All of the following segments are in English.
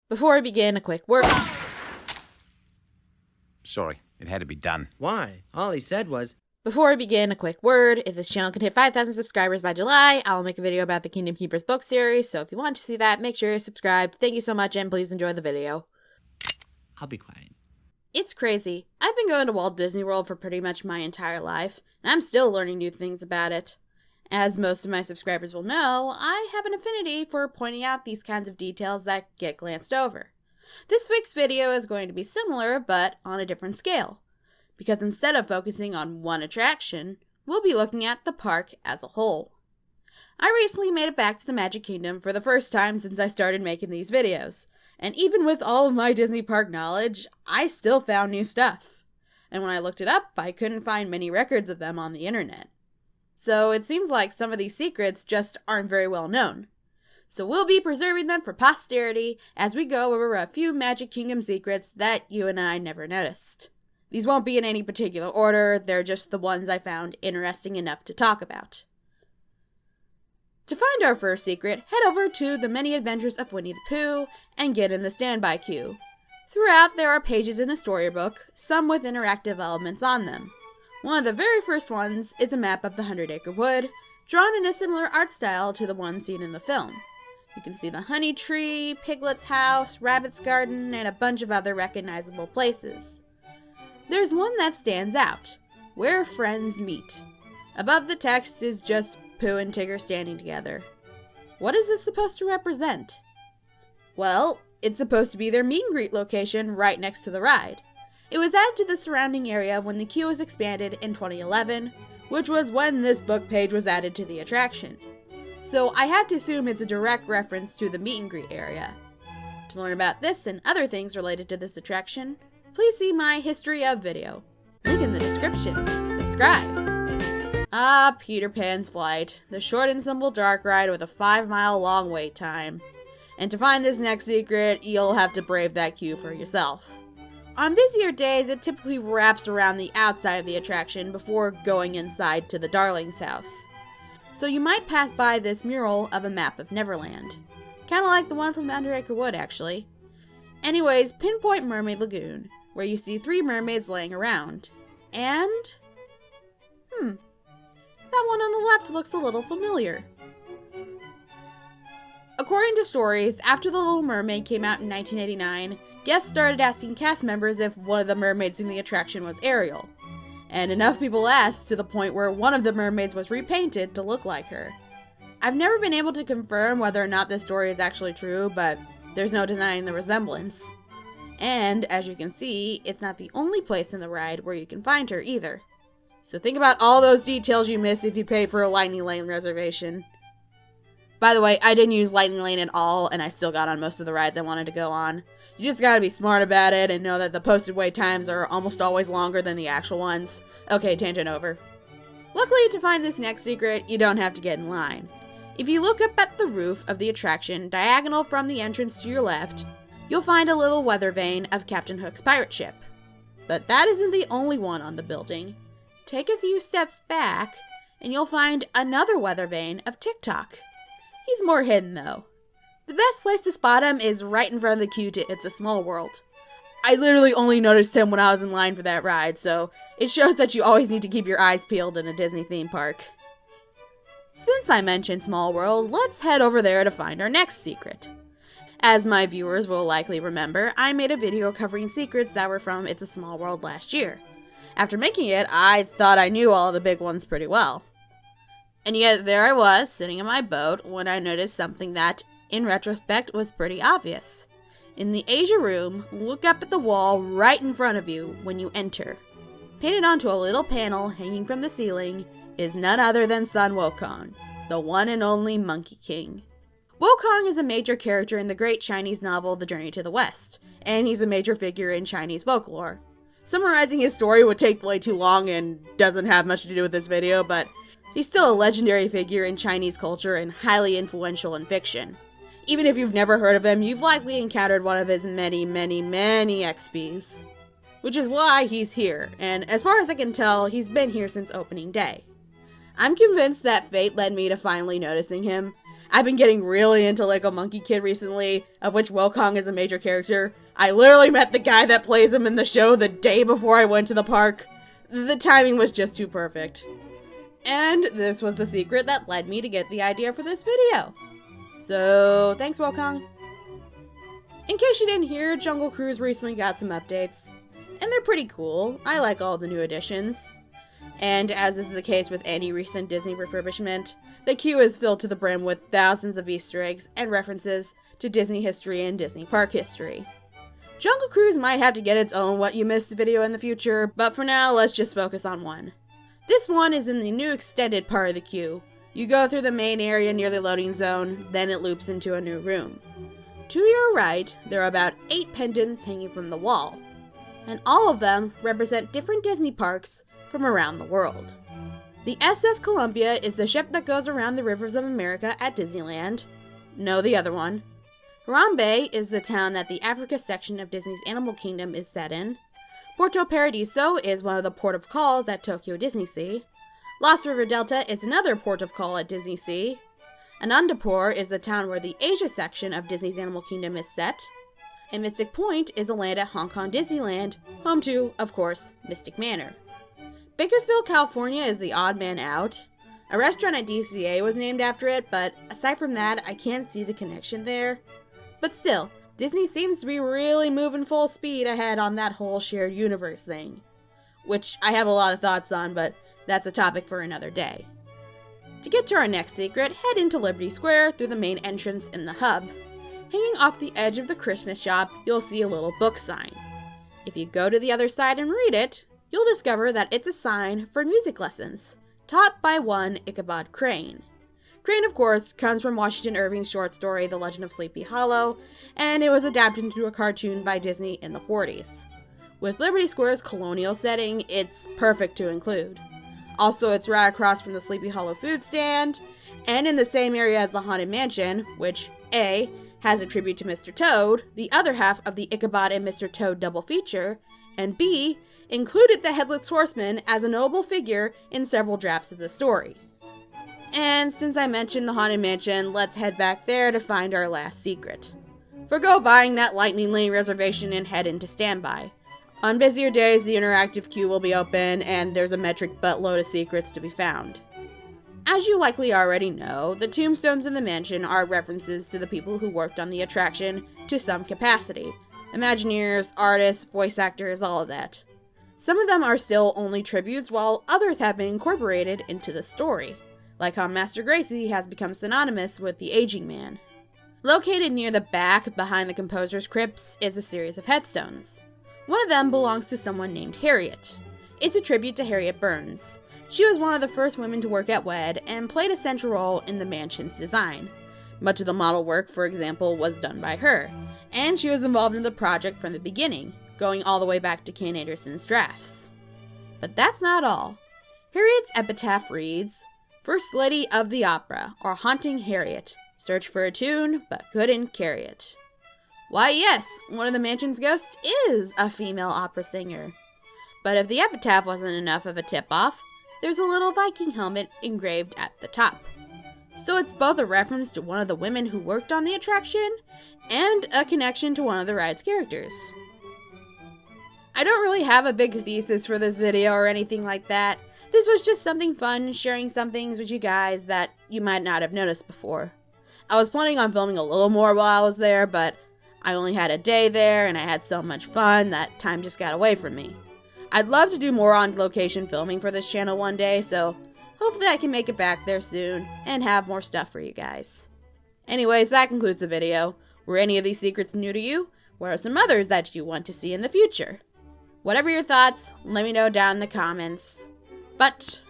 Before we begin, a quick word. Sorry, it had to be done. Why? All he said was, Before we begin, a quick word. If this channel can hit 5,000 subscribers by July, I'll make a video about the Kingdom Keepers book series, so if you want to see that, make sure you're subscribed. Thank you so much, and please enjoy the video. I'll be quiet. It's crazy. I've been going to Walt Disney World for pretty much my entire life, and I'm still learning new things about it. As most of my subscribers will know, I have an affinity for pointing out these kinds of details that get glanced over. This week's video is going to be similar, but on a different scale. Because instead of focusing on one attraction, we'll be looking at the park as a whole. I recently made it back to the Magic Kingdom for the first time since I started making these videos, and even with all of my Disney park knowledge, I still found new stuff. And when I looked it up, I couldn't find many records of them on the internet. So it seems like some of these secrets just aren't very well known. So we'll be preserving them for posterity as we go over a few Magic Kingdom secrets that you and I never noticed. These won't be in any particular order, they're just the ones I found interesting enough to talk about. To find our first secret, head over to The Many Adventures of Winnie the Pooh and get in the standby queue. Throughout, there are pages in the storybook, some with interactive elements on them. One of the very first ones is a map of the 100-acre wood, drawn in a similar art style to the one seen in the film. You can see the honey tree, Piglet's house, Rabbit's garden, and a bunch of other recognizable places. There's one that stands out, Where Friends Meet. Above the text is just Pooh and Tigger standing together. What is this supposed to represent? Well, it's supposed to be their meet and greet location right next to the ride. It was added to the surrounding area when the queue was expanded in 2011, which was when this book page was added to the attraction. So I have to assume it's a direct reference to the meet and greet area. To learn about this and other things related to this attraction, please see my History of video. Link in the description. Subscribe. Ah, Peter Pan's Flight, the short and simple dark ride with a 5-mile long wait time. And to find this next secret, you'll have to brave that queue for yourself. On busier days, it typically wraps around the outside of the attraction before going inside to the Darling's house. So you might pass by this mural of a map of Neverland. Kinda like the one from the 100-acre wood, actually. Anyways, pinpoint Mermaid Lagoon, where you see 3 mermaids laying around. And... that one on the left looks a little familiar. According to stories, after The Little Mermaid came out in 1989, guests started asking cast members if one of the mermaids in the attraction was Ariel. And enough people asked to the point where one of the mermaids was repainted to look like her. I've never been able to confirm whether or not this story is actually true, but there's no denying the resemblance. And, as you can see, it's not the only place in the ride where you can find her either. So think about all those details you miss if you pay for a Lightning Lane reservation. By the way, I didn't use Lightning Lane at all, and I still got on most of the rides I wanted to go on. You just gotta be smart about it and know that the posted wait times are almost always longer than the actual ones. Okay, tangent over. Luckily, to find this next secret, you don't have to get in line. If you look up at the roof of the attraction, diagonal from the entrance to your left, you'll find a little weather vane of Captain Hook's pirate ship. But that isn't the only one on the building. Take a few steps back, and you'll find another weather vane of TikTok. He's more hidden, though. The best place to spot him is right in front of the queue to It's a Small World. I literally only noticed him when I was in line for that ride, so it shows that you always need to keep your eyes peeled in a Disney theme park. Since I mentioned Small World, let's head over there to find our next secret. As my viewers will likely remember, I made a video covering secrets that were from It's a Small World last year. After making it, I thought I knew all of the big ones pretty well. And yet there I was, sitting in my boat, when I noticed something that, in retrospect, was pretty obvious. In the Asia room, look up at the wall right in front of you when you enter. Painted onto a little panel hanging from the ceiling is none other than Sun Wukong, the one and only Monkey King. Wukong is a major character in the great Chinese novel The Journey to the West, and he's a major figure in Chinese folklore. Summarizing his story would take way too long and doesn't have much to do with this video, but he's still a legendary figure in Chinese culture and highly influential in fiction. Even if you've never heard of him, you've likely encountered one of his many XPs. Which is why he's here, and as far as I can tell, he's been here since opening day. I'm convinced that fate led me to finally noticing him, I've been getting really into Lego Monkey Kid recently, of which Wukong is a major character. I literally met the guy that plays him in the show the day before I went to the park. The timing was just too perfect. And this was the secret that led me to get the idea for this video. So, thanks Wukong. In case you didn't hear, Jungle Cruise recently got some updates. And they're pretty cool. I like all the new additions. And as is the case with any recent Disney refurbishment, the queue is filled to the brim with thousands of Easter eggs and references to Disney history and Disney park history. Jungle Cruise might have to get its own What You Missed video in the future, but for now, let's just focus on one. This one is in the new extended part of the queue. You go through the main area near the loading zone, then it loops into a new room. To your right, there are about 8 pendants hanging from the wall, and all of them represent different Disney parks from around the world. The SS Columbia is the ship that goes around the rivers of America at Disneyland. No, the other one. Harambe is the town that the Africa section of Disney's Animal Kingdom is set in. Porto Paradiso is one of the port of calls at Tokyo Disney Sea. Lost River Delta is another port of call at Disney Sea. Anandapur is the town where the Asia section of Disney's Animal Kingdom is set. And Mystic Point is a land at Hong Kong Disneyland, home to, of course, Mystic Manor. Bakersfield, California is the odd man out. A restaurant at DCA was named after it, but aside from that, I can't see the connection there. But still, Disney seems to be really moving full speed ahead on that whole shared universe thing. Which I have a lot of thoughts on, but that's a topic for another day. To get to our next secret, head into Liberty Square through the main entrance in the hub. Hanging off the edge of the Christmas shop, you'll see a little book sign. If you go to the other side and read it, you'll discover that it's a sign for music lessons, taught by one Ichabod Crane. Crane, of course, comes from Washington Irving's short story, The Legend of Sleepy Hollow, and it was adapted into a cartoon by Disney in the 40s. With Liberty Square's colonial setting, it's perfect to include. Also, it's right across from the Sleepy Hollow food stand, and in the same area as the Haunted Mansion, which, A, has a tribute to Mr. Toad, the other half of the Ichabod and Mr. Toad double feature, and B, included the Headless Horseman as a notable figure in several drafts of the story. And since I mentioned the Haunted Mansion, let's head back there to find our last secret. Forgo buying that Lightning Lane reservation and head into standby. On busier days, the interactive queue will be open, and there's a metric buttload of secrets to be found. As you likely already know, the tombstones in the mansion are references to the people who worked on the attraction to some capacity. Imagineers, artists, voice actors, all of that. Some of them are still only tributes, while others have been incorporated into the story, like how Master Gracey has become synonymous with the aging man. Located near the back, behind the composer's crypts, is a series of headstones. One of them belongs to someone named Harriet. It's a tribute to Harriet Burns. She was one of the first women to work at WED and played a central role in the mansion's design. Much of the model work, for example, was done by her, and she was involved in the project from the beginning, going all the way back to Ken Anderson's drafts. But that's not all. Harriet's epitaph reads, "First Lady of the Opera, or Haunting Harriet, searched for a tune, but couldn't carry it." Why yes, one of the mansion's ghosts is a female opera singer. But if the epitaph wasn't enough of a tip-off, there's a little Viking helmet engraved at the top. So it's both a reference to one of the women who worked on the attraction, and a connection to one of the ride's characters. I don't really have a big thesis for this video or anything like that. This was just something fun, sharing some things with you guys that you might not have noticed before. I was planning on filming a little more while I was there, but I only had a day there and I had so much fun that time just got away from me. I'd love to do more on location filming for this channel one day, so hopefully I can make it back there soon and have more stuff for you guys. Anyways, that concludes the video. Were any of these secrets new to you? What are some others that you want to see in the future? Whatever your thoughts, let me know down in the comments. But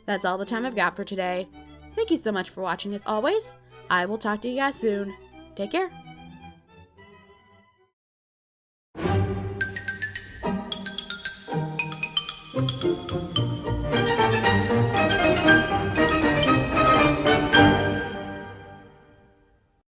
that's all the time I've got for today. Thank you so much for watching as always. I will talk to you guys soon. Take care. Thank you.